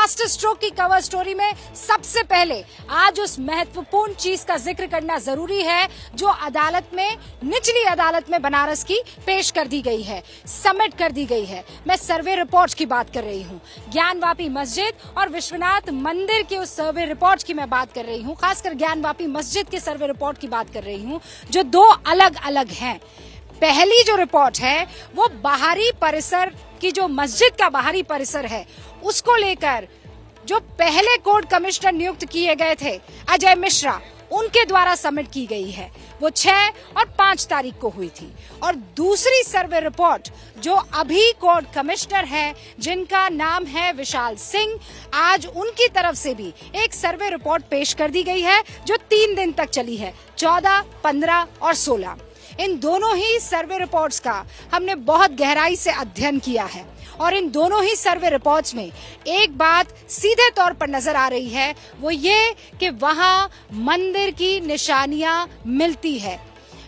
Master stroke की cover story में सबसे पहले आज उस महत्वपूर्ण चीज का जिक्र करना जरूरी है जो अदालत में, निचली अदालत में बनारस की पेश कर दी गई है, सबमिट कर दी गई है। मैं सर्वे रिपोर्ट की बात कर रही हूँ। ज्ञानवापी मस्जिद और विश्वनाथ मंदिर के उस सर्वे रिपोर्ट की मैं बात कर रही हूँ। खासकर ज्ञानवापी मस्जिद के सर्वे रिपोर्ट की बात कर रही हूँ, जो दो अलग अलग हैं। पहली जो रिपोर्ट है वो बाहरी परिसर की, जो मस्जिद का बाहरी परिसर है, उसको लेकर जो पहले कोर्ट कमिश्नर नियुक्त किए गए थे अजय मिश्रा, उनके द्वारा सबमिट की गई है। वो 6 और 5 तारीख को हुई थी। और दूसरी सर्वे रिपोर्ट जो अभी कोर्ट कमिश्नर हैं, जिनका नाम है विशाल सिंह, आज उनकी तरफ से भी एक सर्वे रिपोर्ट पेश कर दी गई है जो 3 दिन तक चली है, 14, 15 और 16। इन दोनों ही सर्वे रिपोर्ट्स का हमने बहुत गहराई से अध्ययन किया है और इन दोनों ही सर्वे रिपोर्ट्स में एक बात सीधे तौर पर नजर आ रही है, वो ये कि वहां मंदिर की निशानियां मिलती है।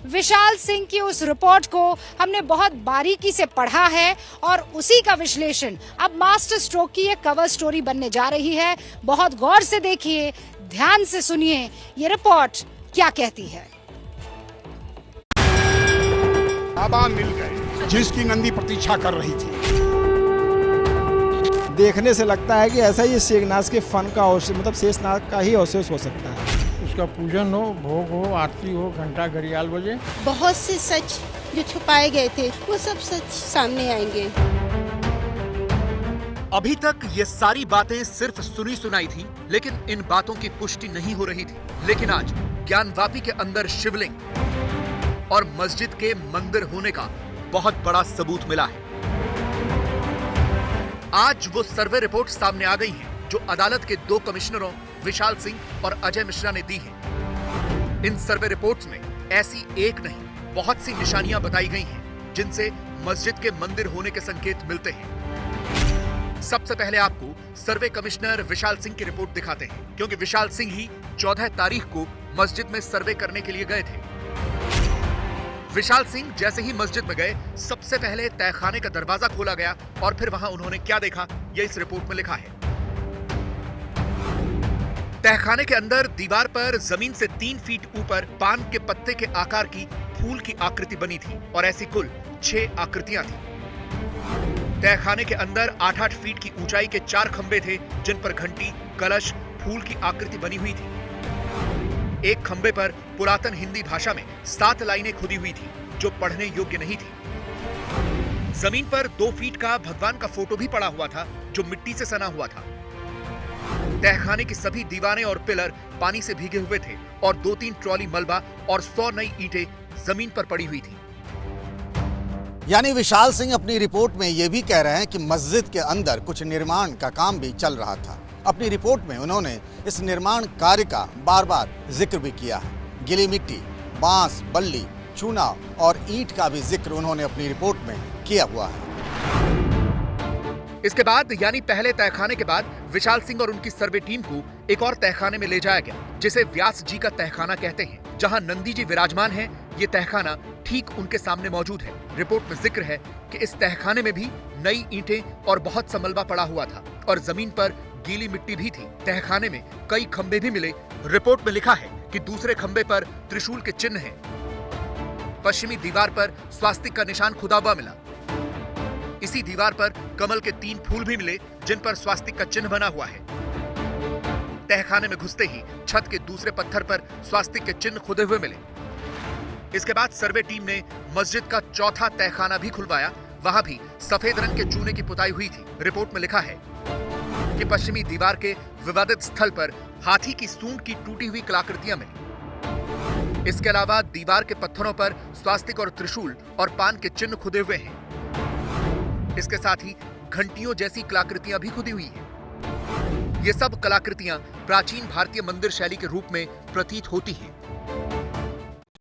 विशाल सिंह की उस रिपोर्ट को हमने बहुत बारीकी से पढ़ा है और उसी का विश्लेषण अब मास्टर स्ट्रोक की एक कवर स्टोरी बनने जा रही है। बहुत गौर से देखिए, ध्यान से सुनिए, ये रिपोर्ट क्या कहती है। बाबा मिल गए जिसकी नंदी प्रतीक्षा कर रही थी। देखने से लगता है कि ऐसा ही शेखनाज के फन का मतलब शेषनाग का ही अवशेष हो सकता है। उसका पूजन हो, भोग हो, आरती हो, घंटा घड़ियाल बजे। बहुत से सच जो छुपाए गए थे वो सब सच सामने आएंगे। अभी तक ये सारी बातें सिर्फ सुनी सुनाई थी, लेकिन इन बातों की पुष्टि नहीं हो रही थी। लेकिन आज ज्ञानवापी के अंदर शिवलिंग और मस्जिद के मंदिर होने का बहुत बड़ा सबूत मिला है। आज वो सर्वे रिपोर्ट सामने आ गई है जो अदालत के 2 कमिश्नरों विशाल सिंह और अजय मिश्रा ने दी है। इन सर्वे रिपोर्ट्स में ऐसी एक नहीं, बहुत सी निशानियां बताई गई हैं जिनसे मस्जिद के मंदिर होने के संकेत मिलते हैं। सबसे पहले आपको सर्वे कमिश्नर विशाल सिंह की रिपोर्ट दिखाते हैं, क्योंकि विशाल सिंह ही 14 तारीख को मस्जिद में सर्वे करने के लिए गए थे। विशाल सिंह जैसे ही मस्जिद में गए, सबसे पहले तहखाने का दरवाजा खोला गया और फिर वहां उन्होंने क्या देखा, यह इस रिपोर्ट में लिखा है। तहखाने के अंदर दीवार पर जमीन से 3 फीट ऊपर पान के पत्ते के आकार की फूल की आकृति बनी थी और ऐसी कुल 6 आकृतियां थी। तहखाने के अंदर 8-8 फीट की ऊंचाई के 4 खंबे थे जिन पर घंटी, कलश, फूल की आकृति बनी हुई थी। एक खंबे पर पुरातन हिंदी भाषा में 7 लाइनें खुदी हुई थी जो पढ़ने योग्य नहीं थी। जमीन पर 2 फीट का भगवान का फोटो भी पड़ा हुआ था जो मिट्टी से सना हुआ था। तहखाने की सभी दीवारें और पिलर पानी से भीगे हुए थे और 2-3 ट्रॉली मलबा और 100 नई ईंटें जमीन पर पड़ी हुई थी। यानी विशाल सिंह अपनी रिपोर्ट में ये भी कह रहे हैं कि मस्जिद के अंदर कुछ निर्माण का काम भी चल रहा था। अपनी रिपोर्ट में उन्होंने इस निर्माण कार्य का बार बार जिक्र भी किया है। गीली मिट्टी, बांस, बल्ली, चूना और ईंट का भी जिक्र उन्होंने अपनी रिपोर्ट में किया हुआ है। इसके बाद यानी पहले तहखाने के बाद विशाल सिंह और उनकी सर्वे टीम को एक और तहखाने में ले जाया गया, जिसे व्यास जी का तहखाना कहते हैं, जहां नंदी जी विराजमान हैं। ये तहखाना ठीक उनके सामने मौजूद है। रिपोर्ट में जिक्र है कि इस तहखाने में भी नई ईंटें और बहुत सा मलबा पड़ा हुआ था और जमीन पर गीली मिट्टी भी थी। तहखाने में कई खंबे भी मिले। रिपोर्ट में लिखा है कि दूसरे खंबे पर त्रिशूल के चिन्ह हैं। पश्चिमी दीवार पर स्वास्तिक का निशान खुदा हुआ मिला। इसी दीवार पर कमल के 3 फूल भी मिले जिन पर स्वास्तिक का चिन्ह बना हुआ है। तहखाने में घुसते ही छत के दूसरे पत्थर पर स्वास्तिक के चिन्ह खुदे हुए मिले। इसके बाद सर्वे टीम ने मस्जिद का 4था तहखाना भी खुलवाया। वहां भी सफेद रंग के चूने की पुताई हुई थी। रिपोर्ट में लिखा है कि पश्चिमी दीवार के विवादित स्थल पर हाथी की सूंड की टूटी हुई कलाकृतियां मिली। इसके अलावा दीवार के पत्थरों पर स्वास्तिक और त्रिशूल और पान के चिन्ह खुदे हुए हैं। इसके साथ ही घंटियों जैसी कलाकृतियां भी खुदी हुई हैं। ये सब कलाकृतियां प्राचीन भारतीय मंदिर शैली के रूप में प्रतीत होती हैं।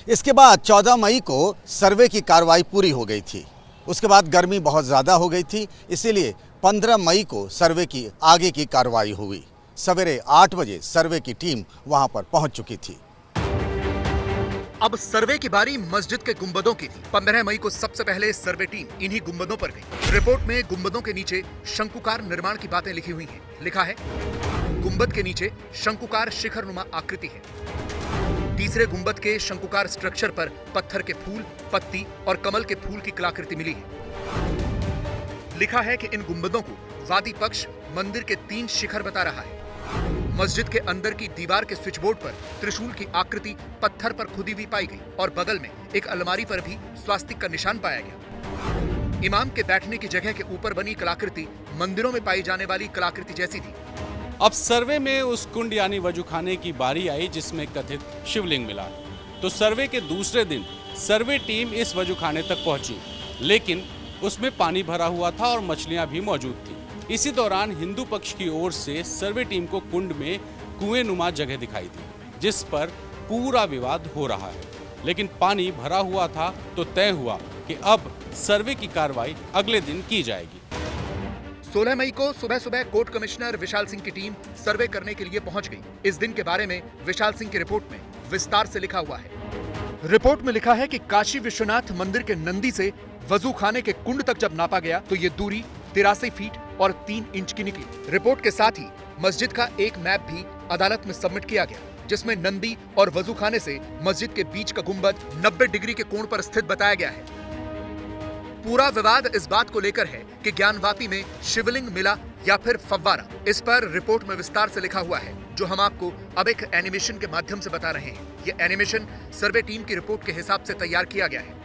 इसके बाद 14 मई को सर्वे की कार्रवाई पूरी हो गई थी। उसके बाद गर्मी बहुत ज़्यादा हो गई थी, इसीलिए 15 मई को सर्वे की आगे की कार्रवाई हुई। सवेरे 8 बजे सर्वे की टीम वहां पर पहुंच चुकी थी। अब सर्वे की बारी मस्जिद के गुंबदों की थी। 15 मई को सबसे पहले सर्वे टीम इन्हीं गुंबदों पर गई। रिपोर्ट में गुंबदों के नीचे शंकुकार निर्माण की बातें लिखी हुई हैं। लिखा है, गुंबद के नीचे शंकुकार शिखरनुमा आकृति है। तीसरे गुंबद के शंकुकार स्ट्रक्चर पर पत्थर के फूल, पत्ती और कमल के फूल की कलाकृति मिली है। लिखा है कि इन गुंबदों को वादी पक्ष मंदिर के 3 शिखर बता रहा है। मस्जिद के अंदर की दीवार के स्विच बोर्ड पर त्रिशूल की आकृति पत्थर पर खुदी हुई पाई गई और बगल में एक अलमारी पर भी स्वास्तिक का निशान पाया गया। इमाम के बैठने की जगह के ऊपर बनी कलाकृति मंदिरों में पाई जाने वाली कलाकृति जैसी थी। अब सर्वे में उस कुंड यानी वजूखाने की बारी आई जिसमें कथित शिवलिंग मिला। तो सर्वे के दूसरे दिन सर्वे टीम इस वजूखाने तक पहुंची, लेकिन उसमें पानी भरा हुआ था और मछलियां भी मौजूद थी। इसी दौरान हिंदू पक्ष की ओर से सर्वे टीम को कुंड में कुएं नुमा जगह दिखाई दी, जिस पर पूरा विवाद हो रहा है। लेकिन पानी भरा हुआ था तो तय हुआ कि अब सर्वे की कार्रवाई अगले दिन की जाएगी। 16 मई को सुबह सुबह कोर्ट कमिश्नर विशाल सिंह की टीम सर्वे करने के लिए पहुंच गई। इस दिन के बारे में विशाल सिंह की रिपोर्ट में विस्तार से लिखा हुआ है। रिपोर्ट में लिखा है कि काशी विश्वनाथ मंदिर के नंदी से वजू खाने के कुंड तक जब नापा गया तो ये दूरी 83 फीट और 3 इंच की निकली। रिपोर्ट के साथ ही मस्जिद का एक मैप भी अदालत में सबमिट किया गया, जिसमें नंदी और वजूखाने से मस्जिद के बीच का गुंबद 90 डिग्री के कोण पर स्थित बताया गया है। पूरा विवाद इस बात को लेकर है कि ज्ञानवापी में शिवलिंग मिला या फिर फव्वारा। इस पर रिपोर्ट में विस्तार से लिखा हुआ है, जो हम आपको अब एक एनिमेशन के माध्यम से बता रहे हैं। ये एनिमेशन सर्वे टीम की रिपोर्ट के हिसाब से तैयार किया गया है।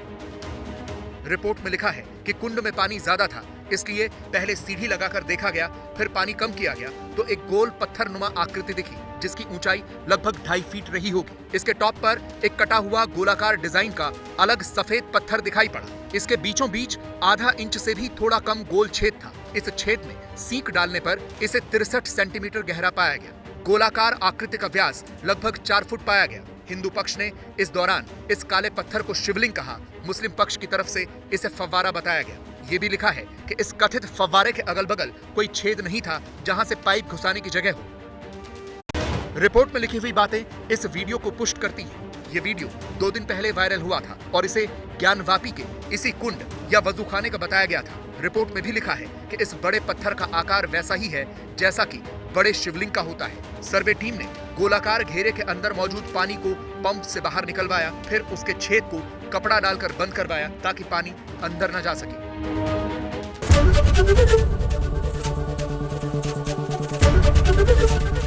रिपोर्ट में लिखा है कि कुंड में पानी ज्यादा था, इसलिए पहले सीढ़ी लगाकर देखा गया, फिर पानी कम किया गया तो एक गोल पत्थरनुमा आकृति दिखी, जिसकी ऊंचाई लगभग 2.5 फीट रही होगी। इसके टॉप पर एक कटा हुआ गोलाकार डिजाइन का अलग सफेद पत्थर दिखाई पड़ा। इसके बीचों बीच आधा इंच से भी थोड़ा कम गोल छेद था। इस छेद में सीक डालने पर इसे 63 सेंटीमीटर गहरा पाया गया। गोलाकार आकृति का व्यास लगभग 4 फुट पाया गया। हिंदू पक्ष ने इस दौरान इस काले पत्थर को शिवलिंग कहा, मुस्लिम पक्ष की तरफ से इसे फव्वारा बताया गया। ये भी लिखा है कि इस कथित फव्वारे के अगल बगल कोई छेद नहीं था जहां से पाइप घुसाने की जगह हो। रिपोर्ट में लिखी हुई बातें इस वीडियो को पुष्ट करती हैं। ये वीडियो 2 दिन पहले वायरल हुआ था और इसे ज्ञानवापी के इसी कुंड या वजूखाने का बताया गया था। रिपोर्ट में भी लिखा है कि इस बड़े पत्थर का आकार वैसा ही है जैसा कि बड़े शिवलिंग का होता है। सर्वे टीम ने गोलाकार घेरे के अंदर मौजूद पानी को पंप से बाहर निकलवाया, फिर उसके छेद को कपड़ा डालकर बंद करवाया ताकि पानी अंदर न जा सके।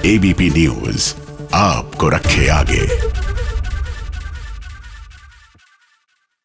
एबीपी न्यूज आपको रखे आगे।